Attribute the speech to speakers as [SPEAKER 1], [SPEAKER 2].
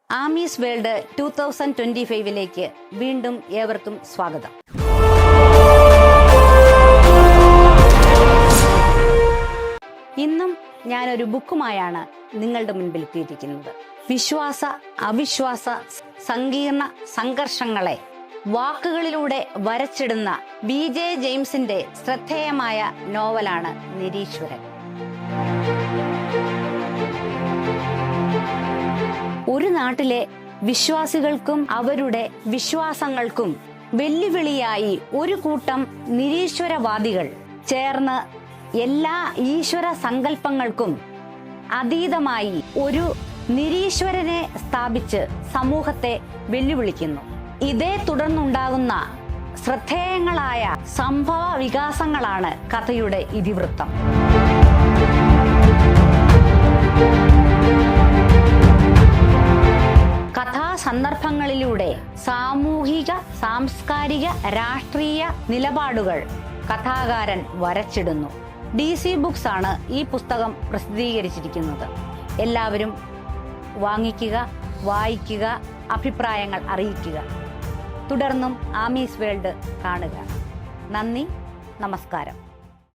[SPEAKER 1] Ami's world 2025 വീണ്ടും ഏവർക്കും സ്വാഗതം. ഇന്നും ഞാനൊരു ബുക്കുമായാണ് നിങ്ങളുടെ മുൻപിൽ എത്തിയിരിക്കുന്നത്. വിശ്വാസ അവിശ്വാസ സങ്കീർണ സംഘർഷങ്ങളെ വാക്കുകളിലൂടെ വരച്ചിടുന്ന BJ ജെയിംസിന്റെ ശ്രദ്ധേയമായ നോവലാണ് നിരീശ്വരൻ. ഒരു നാട്ടിലെ വിശ്വാസികൾക്കും അവരുടെ വിശ്വാസങ്ങൾക്കും വെല്ലുവിളിയായി ഒരു കൂട്ടം നിരീശ്വരവാദികൾ ചേർന്ന് എല്ലാ ഈശ്വര സങ്കല്പങ്ങൾക്കും അതീതമായി ഒരു നിരീശ്വരനെ സ്ഥാപിച്ച് സമൂഹത്തെ വെല്ലുവിളിക്കുന്നു. ഇതേ തുടർന്നുണ്ടാകുന്ന ശ്രദ്ധേയങ്ങളായ സംഭവ വികാസങ്ങളാണ് കഥയുടെ ഇതിവൃത്തം. കഥാസന്ദർഭങ്ങളിലൂടെ സാമൂഹിക, സാംസ്കാരിക, രാഷ്ട്രീയ നിലപാടുകൾ കഥാകാരൻ വരച്ചിടുന്നു. DC ബുക്സ് ആണ് ഈ പുസ്തകം പ്രസിദ്ധീകരിച്ചിരിക്കുന്നത്. എല്ലാവരും വാങ്ങിക്കുക, വായിക്കുക, അഭിപ്രായങ്ങൾ അറിയിക്കുക. തുടർന്നും ആമീസ് വേൾഡ് കാണുക. നന്ദി, നമസ്കാരം.